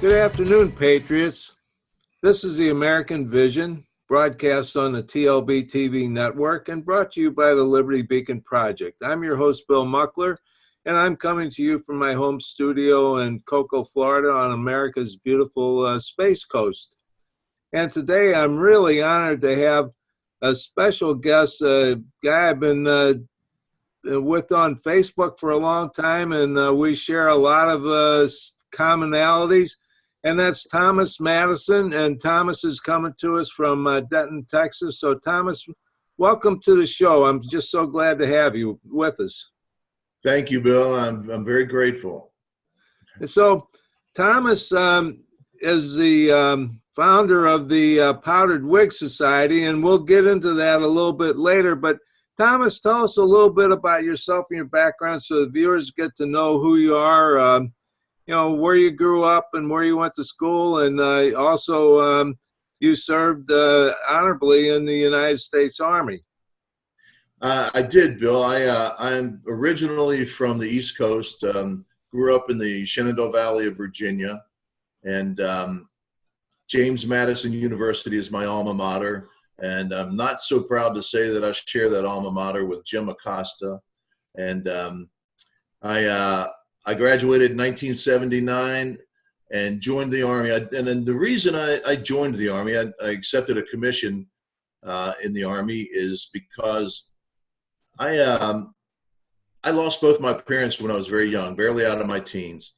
Good afternoon, Patriots. This is the American Vision, broadcast on the TLBTV network and brought to you by the Liberty Beacon Project. I'm your host, Bill Muckler, and I'm coming to you from my home studio in Cocoa, Florida on America's beautiful Space Coast. And today I'm really honored to have a special guest, a guy I've been with on Facebook for a long time, and we share a lot of commonalities. And that's Thomas Madison, and Thomas is coming to us from Denton, Texas. So, Thomas, welcome to the show. I'm just so glad to have you with us. Thank you, Bill. I'm very grateful. And so, Thomas is the founder of the Powdered Wig Society, and we'll get into that a little bit later. But, Thomas, tell us a little bit about yourself and your background so the viewers get to know who you are. You know, where you grew up and where you went to school, and also you served honorably in the United States Army. I did, Bill. I'm originally from the East Coast, grew up in the Shenandoah Valley of Virginia, and James Madison University is my alma mater, and I'm not so proud to say that I share that alma mater with Jim Acosta, and I graduated in 1979 and joined the Army. And then the reason I joined the Army, I accepted a commission in the Army, is because I lost both my parents when I was very young, barely out of my teens.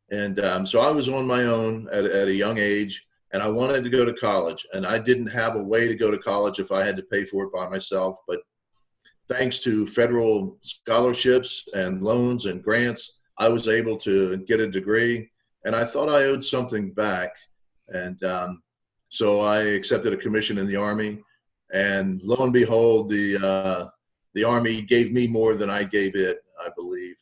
And so I was on my own at a young age, and I wanted to go to college. And I didn't have a way to go to college if I had to pay for it by myself. But thanks to federal scholarships and loans and grants, I was able to get a degree, and I thought I owed something back. And so I accepted a commission in the Army, and lo and behold, the Army gave me more than I gave it, I believe.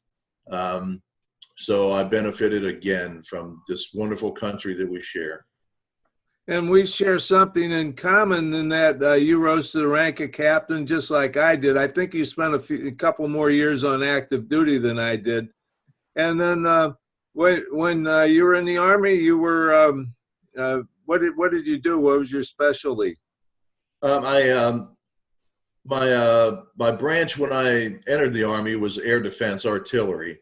So I benefited again from this wonderful country that we share. And we share something in common in that you rose to the rank of captain just like I did. I think you spent a couple more years on active duty than I did. And then when you were in the Army, you were what did you do? What was your specialty? My branch when I entered the Army was air defense artillery,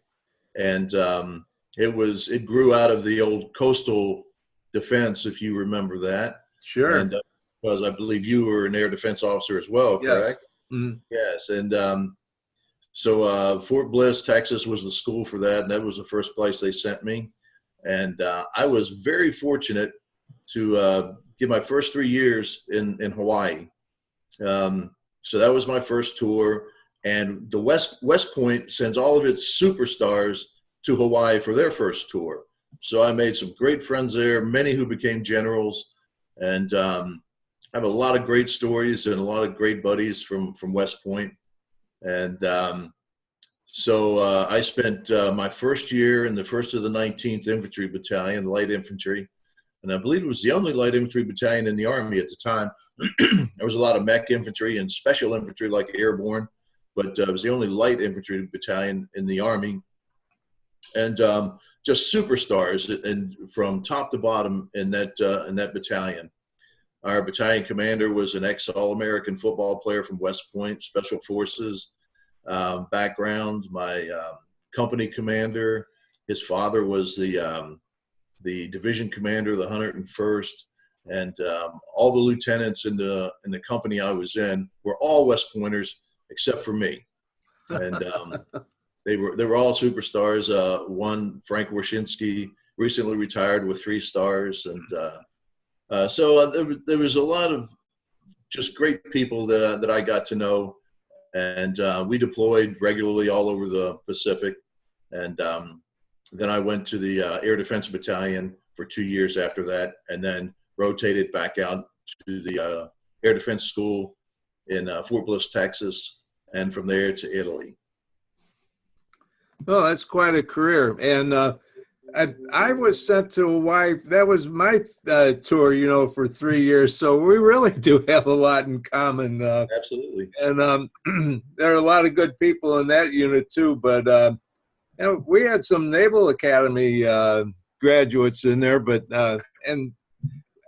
and it grew out of the old coastal defense, if you remember that. Sure. And because I believe you were an air defense officer as well, correct? Yes. Mm-hmm. Yes, and so Fort Bliss, Texas was the school for that, and that was the first place they sent me. And I was very fortunate to get my first 3 years in Hawaii. So that was my first tour, and the West Point sends all of its superstars to Hawaii for their first tour. So I made some great friends there, many who became generals, and I have a lot of great stories and a lot of great buddies from West Point. And so I spent my first year in the 1st of the 19th Infantry Battalion, Light Infantry. And I believe it was the only Light Infantry Battalion in the Army at the time. There was a lot of mech infantry and special infantry like airborne, but it was the only Light Infantry Battalion in the Army. And just superstars and from top to bottom in that battalion. Our battalion commander was an ex-All-American football player from West Point, Special Forces background. My company commander, his father was the division commander of the 101st, and all the lieutenants in the company I was in were all West Pointers except for me, and they were all superstars. One, Frank Wyszynski, recently retired with 3 stars, and so there was a lot of just great people that I got to know, and we deployed regularly all over the Pacific, and then I went to the Air Defense Battalion for 2 years after that, and then rotated back out to the Air Defense School in Fort Bliss, Texas, and from there to Italy. Oh, that's quite a career. And I was sent to Hawaii. That was my tour, you know, for 3 years. So we really do have a lot in common. Absolutely. And there are a lot of good people in that unit too. But you know, we had some Naval Academy graduates in there, but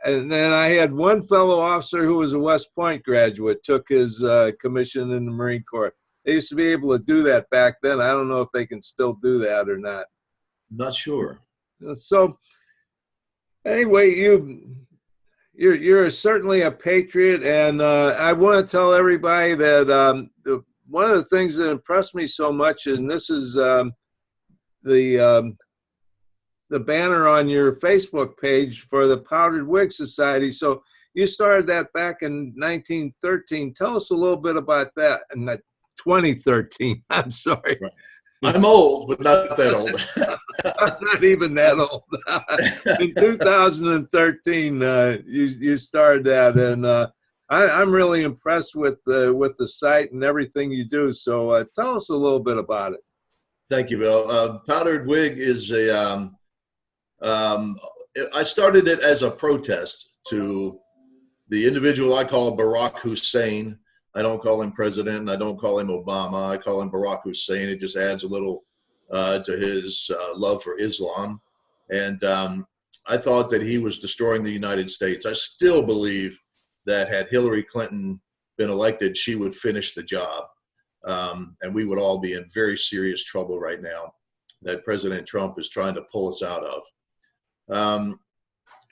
and then I had one fellow officer who was a West Point graduate, took his commission in the Marine Corps. They used to be able to do that back then. I don't know if they can still do that or not. Not sure. So anyway, you're certainly a patriot, and I want to tell everybody that one of the things that impressed me so much, and this is the banner on your Facebook page for the Powdered Wig Society. So you started that back in 1913. Tell us a little bit about that. And 2013. I'm sorry. Right. I'm old, but not that old. I'm not even that old. In 2013, you started that, and I'm really impressed with the site and everything you do. So tell us a little bit about it. Thank you, Bill. Powdered Wig is a. I started it as a protest to the individual I call Barack Hussein. I don't call him president, and I don't call him Obama. I call him Barack Hussein. It just adds a little to his love for Islam. And I thought that he was destroying the United States. I still believe that had Hillary Clinton been elected, she would finish the job. And we would all be in very serious trouble right now that President Trump is trying to pull us out of.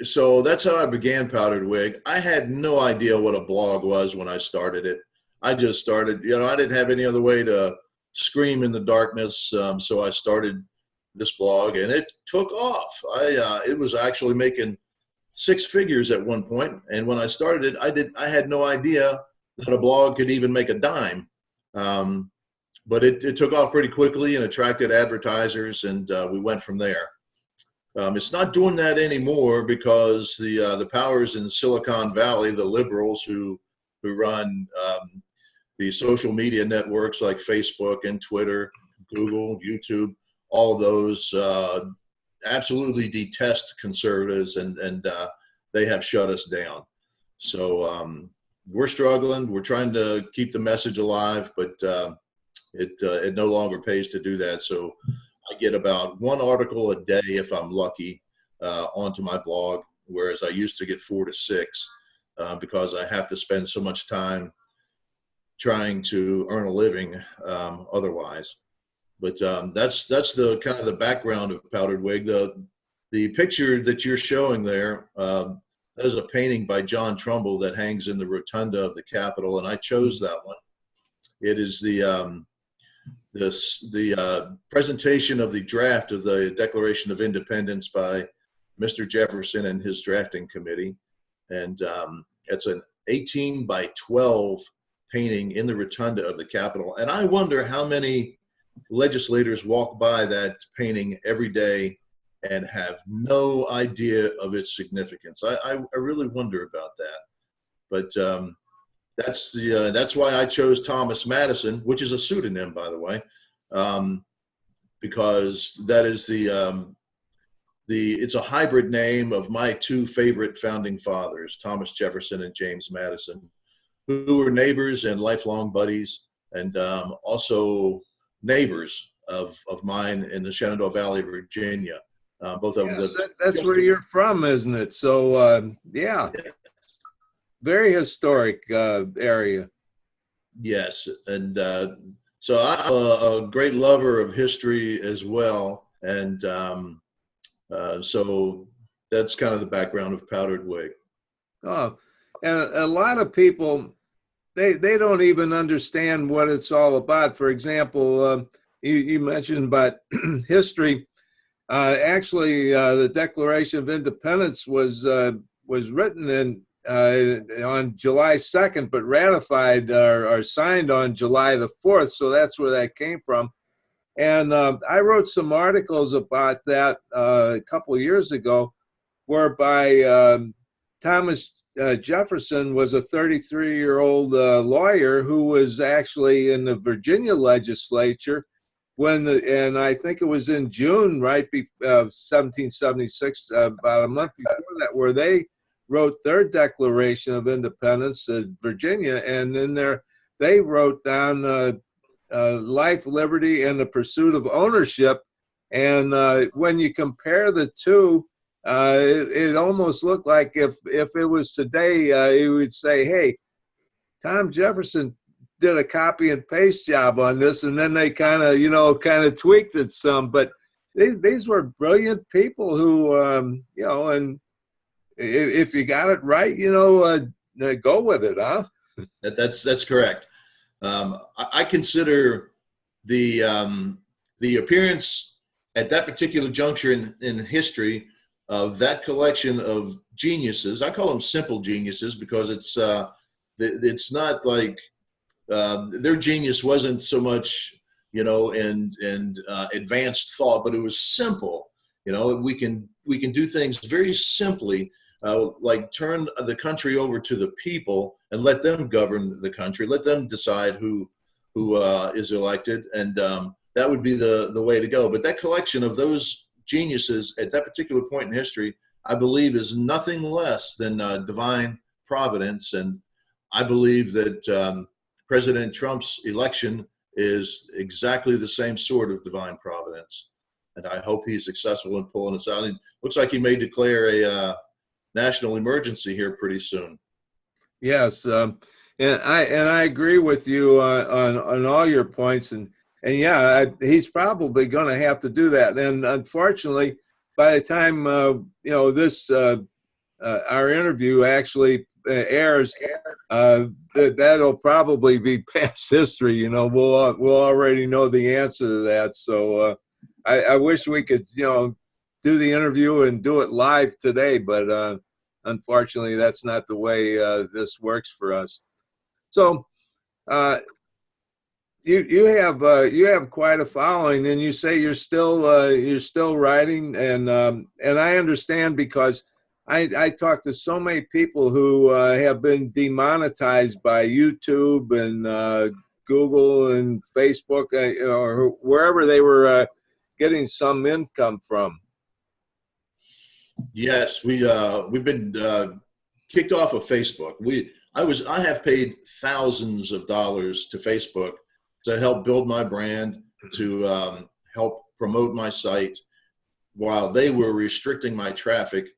So that's how I began Powdered Wig. I had no idea what a blog was when I started it. I just started, I didn't have any other way to scream in the darkness. So I started this blog, and it took off. It was actually making six figures at one point. And when I started it, I had no idea that a blog could even make a dime. But it took off pretty quickly and attracted advertisers, and we went from there. It's not doing that anymore because the powers in Silicon Valley, the liberals who run the social media networks like Facebook and Twitter, Google, YouTube, all of those absolutely detest conservatives, and they have shut us down. So we're struggling. We're trying to keep the message alive, but it no longer pays to do that. So I get about one article a day if I'm lucky onto my blog, whereas I used to get 4 to 6 because I have to spend so much time trying to earn a living otherwise. But that's the kind of the background of Powdered Wig. The picture that you're showing there, that is a painting by John Trumbull that hangs in the rotunda of the Capitol, and I chose that one. It is the presentation of the draft of the Declaration of Independence by Mr. Jefferson and his drafting committee. And it's an 18 by 12 painting in the rotunda of the Capitol. And I wonder how many legislators walk by that painting every day and have no idea of its significance. I really wonder about that. But that's why I chose Thomas Madison, which is a pseudonym, by the way, because that is it's a hybrid name of my two favorite founding fathers, Thomas Jefferson and James Madison, who were neighbors and lifelong buddies, and also neighbors of mine in the Shenandoah Valley, Virginia. Both of them lived. That's where you're from, isn't it? So yeah. Very historic area. Yes, and so I'm a great lover of history as well, and so that's kind of the background of Powdered Wig. Oh, and a lot of people, they don't even understand what it's all about. For example, you mentioned about history. Actually, the Declaration of Independence was written on July 2nd, but ratified or signed on July the 4th. So that's where that came from. And I wrote some articles about that a couple of years ago, whereby Thomas Jefferson was a 33-year-old lawyer who was actually in the Virginia legislature and I think it was in June, right, 1776, about a month before that, where they wrote their Declaration of Independence in Virginia, and in there they wrote down life, liberty, and the pursuit of ownership And when you compare the two, it almost looked like if it was today, he would say, hey, Tom Jefferson did a copy and paste job on this, and then they kind of tweaked it some. But these were brilliant people who, and if you got it right, go with it, huh? That's correct. I consider the appearance at that particular juncture in history of that collection of geniuses. I call them simple geniuses because it's not like their genius wasn't so much and advanced thought, but it was simple. We can do things very simply, like turn the country over to the people and let them govern the country, let them decide who is elected, and that would be the way to go. But that collection of those geniuses at that particular point in history, I believe, is nothing less than divine providence. And I believe that President Trump's election is exactly the same sort of divine providence. And I hope he's successful in pulling us out. It looks like he may declare a national emergency here pretty soon. Yes, and I agree with you on all your points, and yeah, he's probably going to have to do that. And unfortunately, by the time this our interview actually airs, that'll probably be past history. We'll already know the answer to that. So I wish we could do the interview and do it live today, but unfortunately, that's not the way this works for us. So you have quite a following, and you say you're still writing, and I understand because I talk to so many people who have been demonetized by YouTube and Google and Facebook, or wherever they were getting some income from. Yes, we've been kicked off of Facebook. I have paid thousands of dollars to Facebook to help build my brand, to help promote my site, while they were restricting my traffic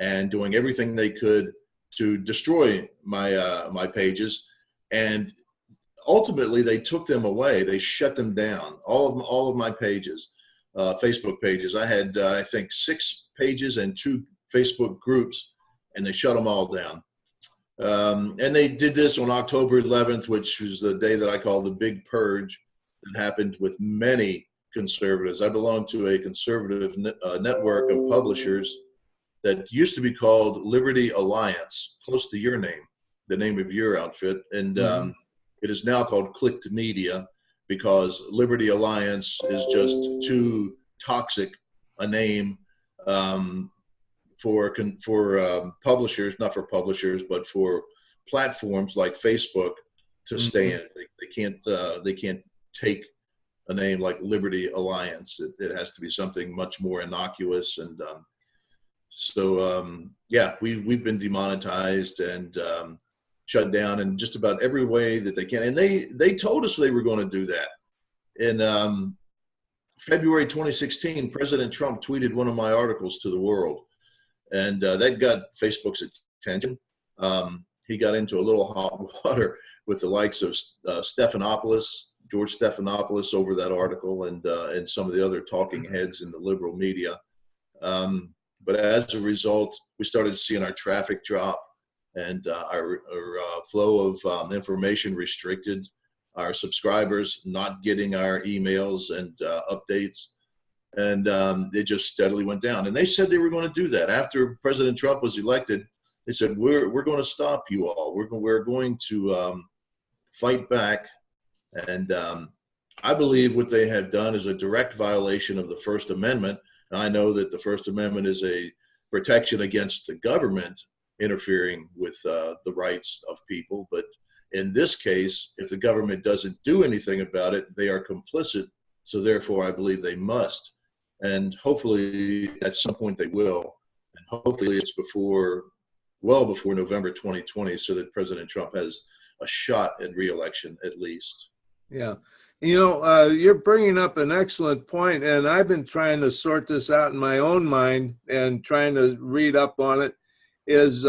and doing everything they could to destroy my pages. And ultimately, they took them away. They shut them down. All of my pages, Facebook pages. I had I think 6 pages and 2 Facebook groups, and they shut them all down. And they did this on October 11th, which was the day that I call the big purge that happened with many conservatives. I belong to a conservative network of publishers that used to be called Liberty Alliance, close to your name, the name of your outfit. And it is now called Clicked Media, because Liberty Alliance is just too toxic a name for publishers, not for publishers, but for platforms like Facebook to stay in. They can't take a name like Liberty Alliance. It has to be something much more innocuous. And yeah, we've been demonetized and shut down in just about every way that they can. And they told us they were going to do that. In February 2016, President Trump tweeted one of my articles to the world, and that got Facebook's attention. He got into a little hot water with the likes of George Stephanopoulos over that article, and some of the other talking heads in the liberal media. But as a result, we started seeing our traffic drop, and our flow of information restricted, our subscribers not getting our emails and updates, and it just steadily went down. And they said they were going to do that after President Trump was elected. They said, we're going to stop you all. We're going to fight back. And I believe what they have done is a direct violation of the First Amendment. And I know that the First Amendment is a protection against the government interfering with the rights of people. But in this case, if the government doesn't do anything about it, they are complicit. So therefore, I believe they must. And hopefully at some point they will. And hopefully it's well before November 2020, so that President Trump has a shot at re-election at least. Yeah. You're bringing up an excellent point, and I've been trying to sort this out in my own mind and trying to read up on it. Is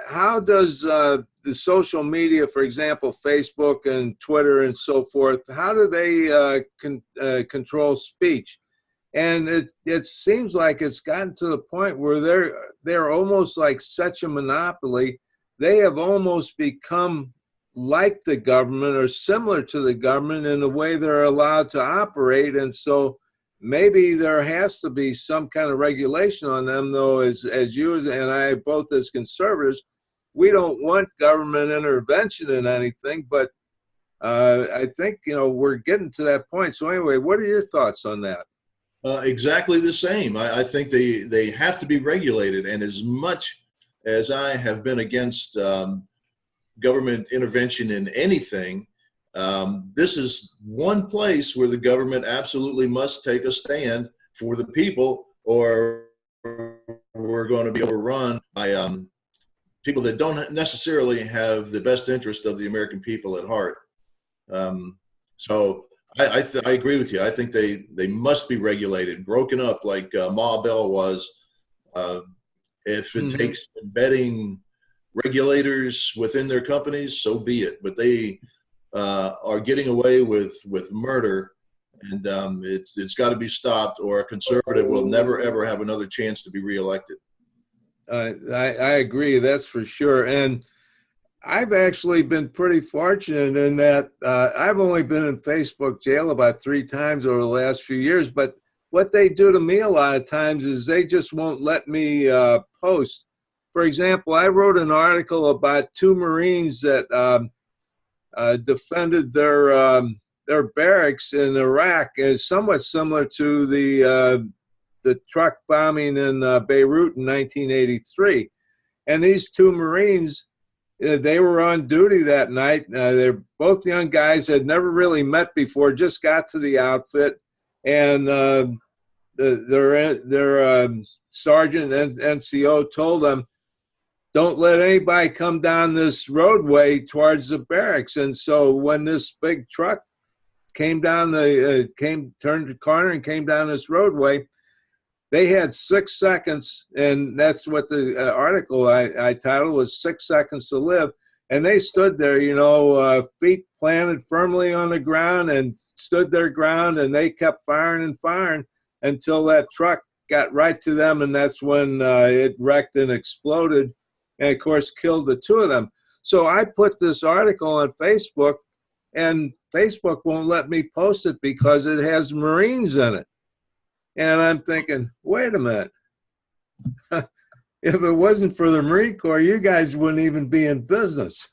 how does the social media, for example, Facebook and Twitter and so forth, how do they control speech? And it seems like it's gotten to the point where they're almost like such a monopoly. They have almost become like the government or similar to the government in the way they're allowed to operate. And so maybe there has to be some kind of regulation on them, though, as you and I, both as conservatives, we don't want government intervention in anything, but I think, we're getting to that point. So anyway, what are your thoughts on that? Exactly the same. I think they have to be regulated. And as much as I have been against government intervention in anything, this is one place where the government absolutely must take a stand for the people, or we're going to be overrun by people that don't necessarily have the best interest of the American people at heart. So I agree with you. I think they must be regulated, broken up like Ma Bell was. If it takes embedding regulators within their companies, so be it. But they are getting away with murder, and it's got to be stopped, or a conservative will never ever have another chance to be reelected. I agree, that's for sure. And I've actually been pretty fortunate in that I've only been in Facebook jail about 3 times over the last few years. But what they do to me a lot of times is they just won't let me post. For example, I wrote an article about 2 Marines that defended their barracks in Iraq, is somewhat similar to the truck bombing in Beirut in 1983. And these 2 Marines, they were on duty that night. They're both young guys, had never really met before, just got to the outfit, and their sergeant and NCO told them, don't let anybody come down this roadway towards the barracks. And so when this big truck came down turned the corner and came down this roadway, they had 6 seconds, and that's what the article I titled was 6 seconds to live. And they stood there, feet planted firmly on the ground, and stood their ground, and they kept firing and firing until that truck got right to them, and that's when it wrecked and exploded, and of course killed the 2 of them. So I put this article on Facebook, and Facebook won't let me post it because it has Marines in it. And I'm thinking, wait a minute. If it wasn't for the Marine Corps, you guys wouldn't even be in business.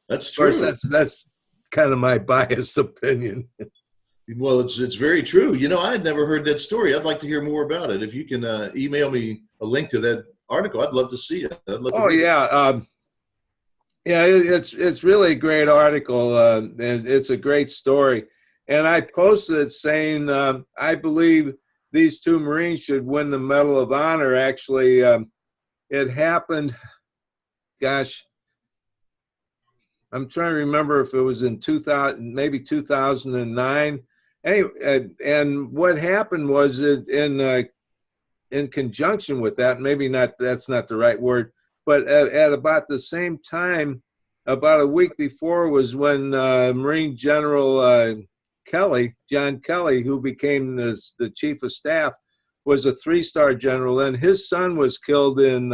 That's true. Of course, that's kind of my biased opinion. Well, it's very true. I had never heard that story. I'd like to hear more about it. If you can email me a link to that article, I'd love to see it. Yeah. It's really a great article. And it's a great story. And I posted it saying, I believe these 2 Marines should win the Medal of Honor. Actually, it happened, gosh, I'm trying to remember if it was in 2000, maybe 2009. Anyway, and what happened was in conjunction with that, maybe not, that's not the right word, but at about the same time, about a week before, was when Marine General John Kelly, who became the chief of staff, was a 3-star general, and his son was killed in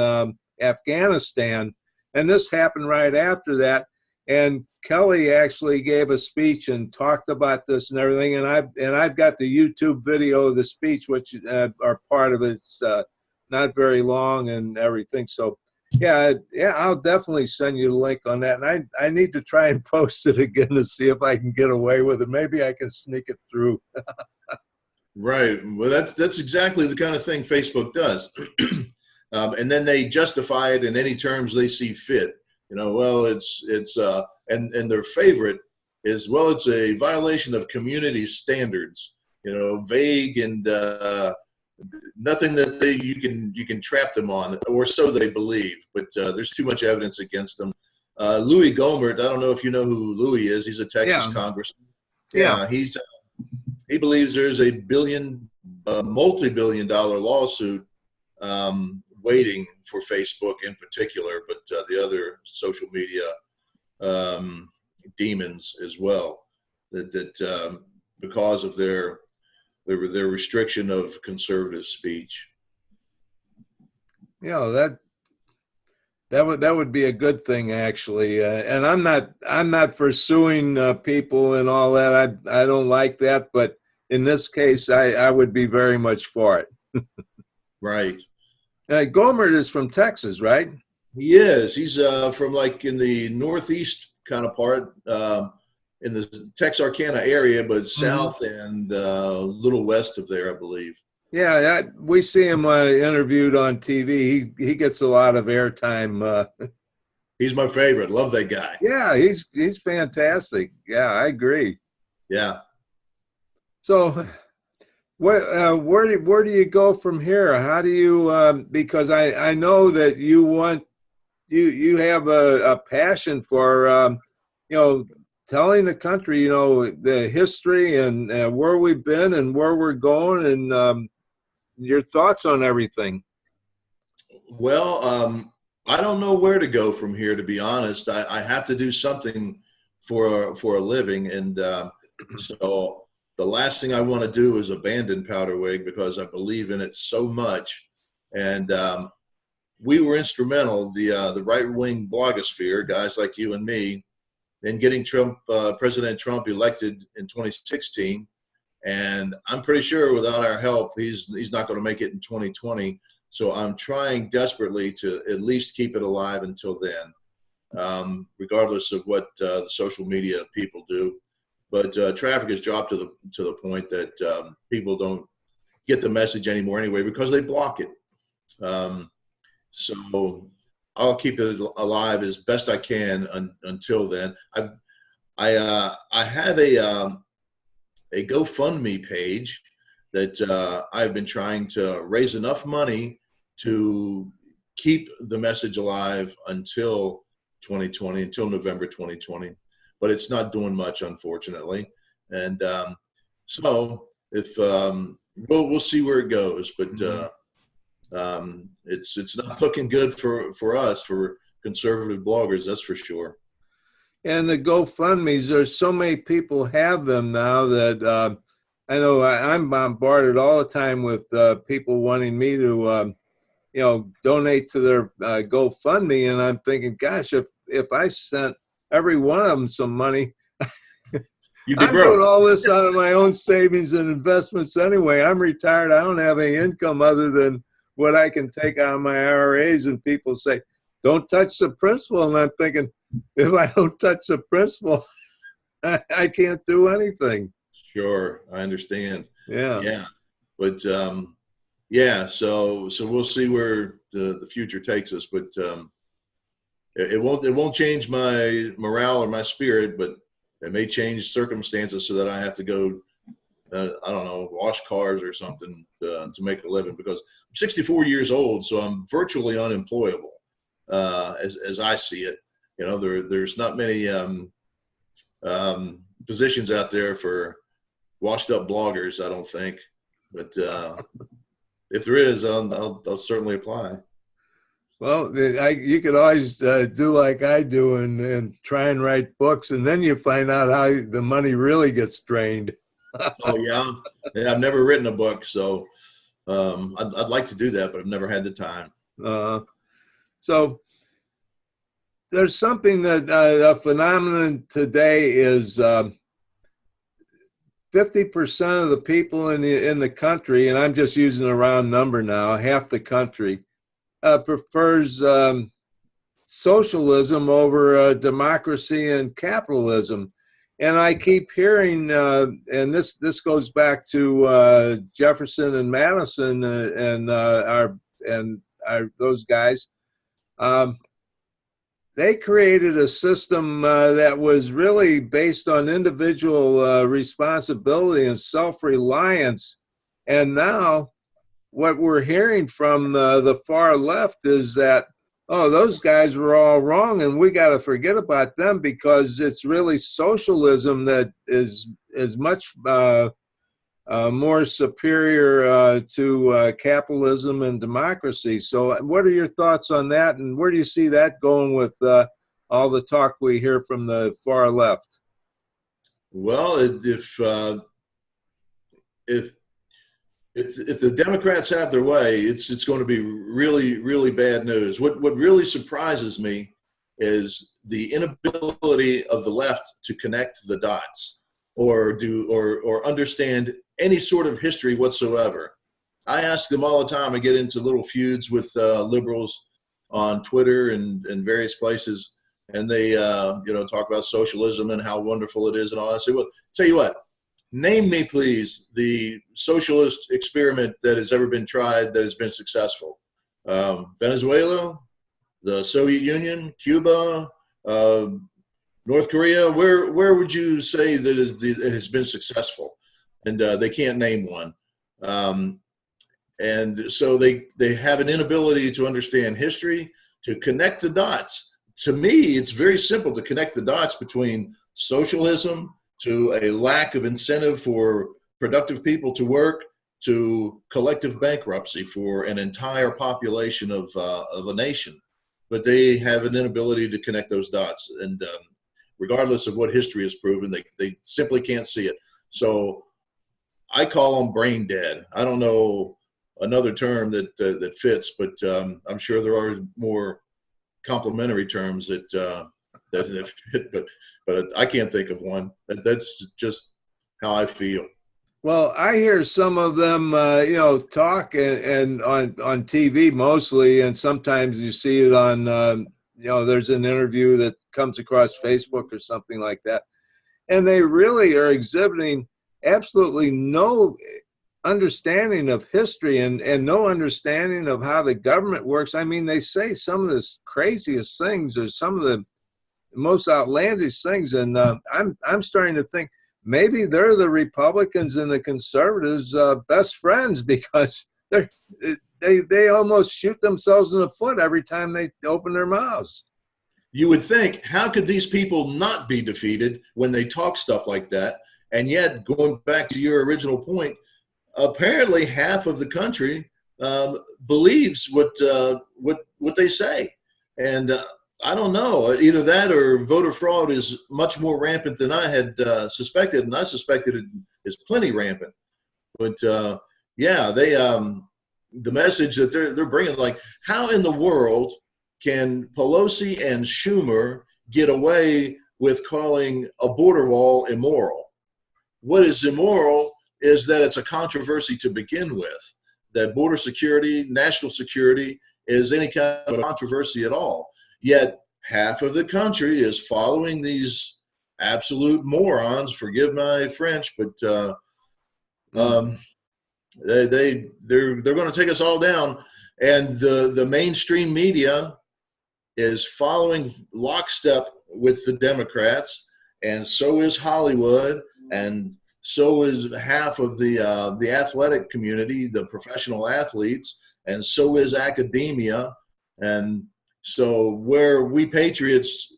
Afghanistan. And this happened right after that. And Kelly actually gave a speech and talked about this and everything. And I've got the YouTube video of the speech, which are part of it. It's not very long and everything. So yeah, I'll definitely send you the link on that. And I need to try and post it again to see if I can get away with it. Maybe I can sneak it through. Right. Well, that's exactly the kind of thing Facebook does. And then they justify it in any terms they see fit. Well, it's and their favorite is, well, it's a violation of community standards. Vague and nothing that you can trap them on, or so they believe. But there's too much evidence against them. Louis Gohmert, I don't know if you know who Louis is. He's a Texas Yeah, congressman. yeah. Yeah, he believes there's a multi-billion-dollar lawsuit waiting for Facebook in particular, but the other social media demons as well. That because of their restriction of conservative speech. You know, that would be a good thing, actually. And I'm not for suing people and all that. I don't like that, but in this case, I would be very much for it. Right. Gohmert is from Texas, right? He is. He's from like in the northeast kind of part, in the Texarkana area, but south and a little west of there, I believe. Yeah, we see him interviewed on TV. He gets a lot of airtime. He's my favorite. Love that guy. Yeah, he's fantastic. Yeah, I agree. Yeah. So, where do you go from here? How do you? Because I know that you have a passion for telling the country the history and where we've been and where we're going and your thoughts on everything. Well, I don't know where to go from here, to be honest. I have to do something for a living, and so the last thing I want to do is abandon Powdered Wig because I believe in it so much. And we were instrumental, the right-wing blogosphere, guys like you and me, in getting President Trump elected in 2016. And I'm pretty sure without our help, he's not going to make it in 2020. So I'm trying desperately to at least keep it alive until then, regardless of what the social media people do. But traffic has dropped to the point that people don't get the message anymore anyway because they block it. So I'll keep it alive as best I can until then. I have a GoFundMe page that I've been trying to raise enough money to keep the message alive until 2020, until November 2020. But it's not doing much, unfortunately. And so if we'll see where it goes, but it's not looking good for us, for conservative bloggers, that's for sure. And the GoFundMes, there's so many people have them now that I know I'm bombarded all the time with people wanting me to donate to their GoFundMe, and I'm thinking, gosh, if I sent every one of them some money, You'd be I'm broke. doing all this out of my own savings and investments anyway. I'm retired. I don't have any income other than what I can take out of my IRAs, and people say, don't touch the principal. And I'm thinking, if I don't touch the principal, I can't do anything. Sure, I understand. Yeah. Yeah. But yeah, so we'll see where the future takes us, but it won't change my morale or my spirit, but it may change circumstances so that I have to go, I don't know, wash cars or something to make a living, because I'm 64 years old, so I'm virtually unemployable as I see it. You know, there's not many positions out there for washed up bloggers, I don't think, but if there is, I'll certainly apply. Well, you could always do like I do and try and write books, and then you find out how the money really gets drained. Oh yeah, I've never written a book, so I'd like to do that, but I've never had the time. So there's something that a phenomenon today is 50% of the people in the country, and I'm just using a round number now, half the country, prefers socialism over democracy and capitalism. And I keep hearing, and this goes back to Jefferson and Madison and those guys. They created a system that was really based on individual responsibility and self-reliance. And now what we're hearing from the far left is that Oh, those guys were all wrong, and we got to forget about them because it's really socialism that is much more superior to capitalism and democracy. So, what are your thoughts on that, and where do you see that going with all the talk we hear from the far left? Well, if if the Democrats have their way, it's going to be really, really bad news. What really surprises me is the inability of the left to connect the dots or understand any sort of history whatsoever. I ask them all the time. I get into little feuds with liberals on Twitter and various places, and they talk about socialism and how wonderful it is and all. I say, well, tell you what. Name me, please, the socialist experiment that has ever been tried that has been successful. Venezuela, the Soviet Union, Cuba, North Korea. Where would you say that it has been successful? And they can't name one. And so they have an inability to understand history, to connect the dots. To me, it's very simple to connect the dots between socialism, to a lack of incentive for productive people to work, to collective bankruptcy for an entire population of a nation. But they have an inability to connect those dots. And regardless of what history has proven, they simply can't see it. So I call them brain dead. I don't know another term that fits, but I'm sure there are more complementary terms that fit, but I can't think of one. That's just how I feel. Well, I hear some of them, talk and on TV mostly, and sometimes you see it on, there's an interview that comes across Facebook or something like that, and they really are exhibiting absolutely no understanding of history and no understanding of how the government works. I mean, they say some of the craziest things or some of the most outlandish things, and I'm starting to think maybe they're the Republicans and the conservatives' best friends because they almost shoot themselves in the foot every time they open their mouths. You would think, how could these people not be defeated when they talk stuff like that? And yet, going back to your original point, apparently half of the country believes what they say, and I don't know. Either that or voter fraud is much more rampant than I had suspected, and I suspected it is plenty rampant. But yeah, the message that they're bringing, like, how in the world can Pelosi and Schumer get away with calling a border wall immoral? What is immoral is that it's a controversy to begin with. That border security, national security, is any kind of controversy at all. Yet half of the country is following these absolute morons. Forgive my French, but they're going to take us all down. And the mainstream media is following lockstep with the Democrats, and so is Hollywood, and so is half of the athletic community, the professional athletes, and so is academia. And so where we patriots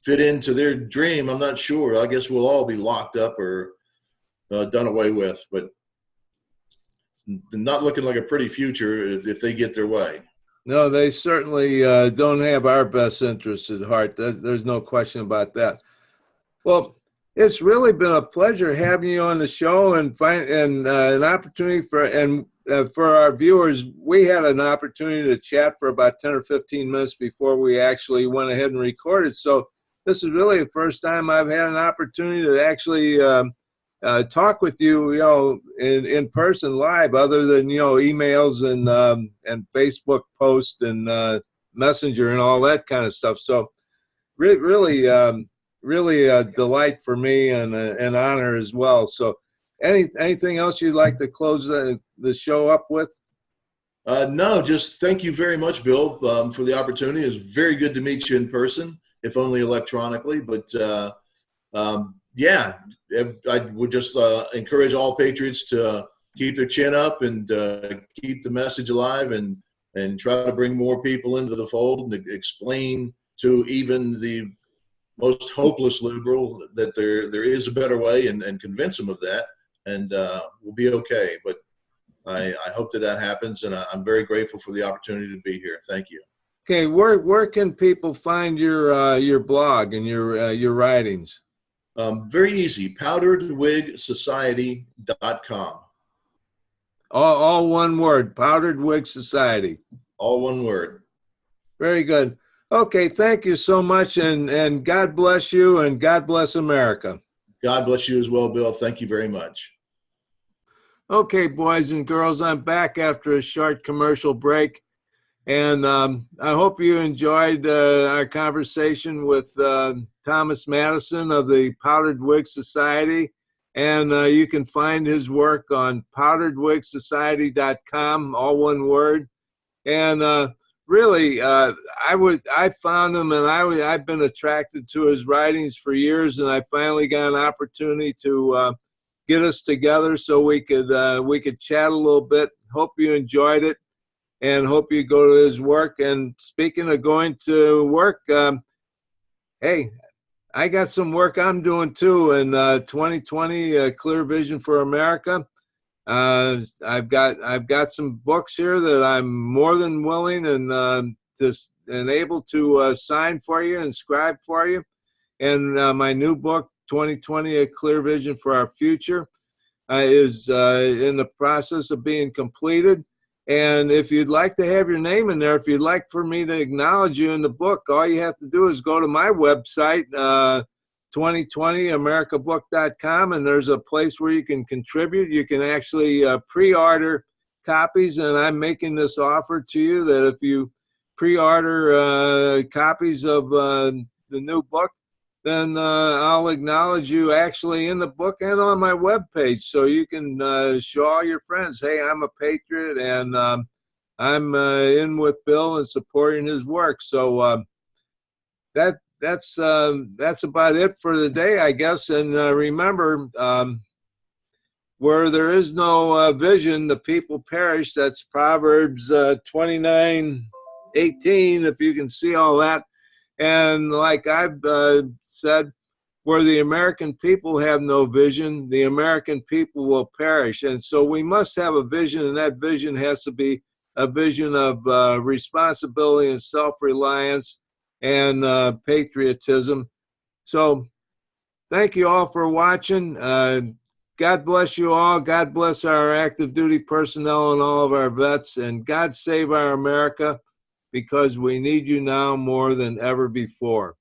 fit into their dream, I'm not sure. I guess we'll all be locked up or done away with, but not looking like a pretty future if they get their way. No, they certainly don't have our best interests at heart. There's no question about that. Well, it's really been a pleasure having you on the show and an opportunity for our viewers. We had an opportunity to chat for about 10 or 15 minutes before we actually went ahead and recorded. So this is really the first time I've had an opportunity to actually talk with you, in person live, other than, emails and Facebook posts and Messenger and all that kind of stuff. So really a delight for me and an honor as well. So anything else you'd like to close the show up with? No, just thank you very much, Bill, for the opportunity. It's very good to meet you in person, if only electronically. But yeah, I would just encourage all patriots to keep their chin up and keep the message alive and and try to bring more people into the fold and explain to even the most hopeless liberal that there is a better way, and convince them of that, and we'll be okay. But I hope that happens, and I'm very grateful for the opportunity to be here. Thank you. Okay, where can people find your blog and your writings? Very easy, powderedwigsociety.com. All one word, Powdered Wig Society. All one word. Very good. Okay, thank you so much, and God bless you, and God bless America. God bless you as well, Bill. Thank you very much. Okay, boys and girls, I'm back after a short commercial break, and I hope you enjoyed our conversation with Thomas Madison of the Powdered Wig Society, and you can find his work on powderedwigsociety.com, all one word. And really, I found him, and I've been attracted to his writings for years, and I finally got an opportunity to get us together so we could chat a little bit. Hope you enjoyed it, and hope you go to his work. And speaking of going to work, hey, I got some work I'm doing too in 2020, Clear Vision for America. I've got some books here that I'm more than willing and able to sign for you and scribe for you. And my new book, 2020, A Clear Vision for Our Future, is in the process of being completed. And if you'd like to have your name in there, if you'd like for me to acknowledge you in the book, all you have to do is go to my website, 2020americabook.com, and there's a place where you can contribute. You can actually pre-order copies, and I'm making this offer to you that if you pre-order copies of the new book, then I'll acknowledge you actually in the book and on my webpage, so you can show all your friends, hey, I'm a patriot, and I'm in with Bill and supporting his work. So that's about it for the day, I guess. And remember, where there is no vision, the people perish. That's Proverbs 29:18, if you can see all that. And like I've said, where the American people have no vision, the American people will perish. And so we must have a vision, and that vision has to be a vision of responsibility and self-reliance and patriotism. So thank you all for watching. God bless you all. God bless our active duty personnel and all of our vets. And God save our America, because we need you now more than ever before.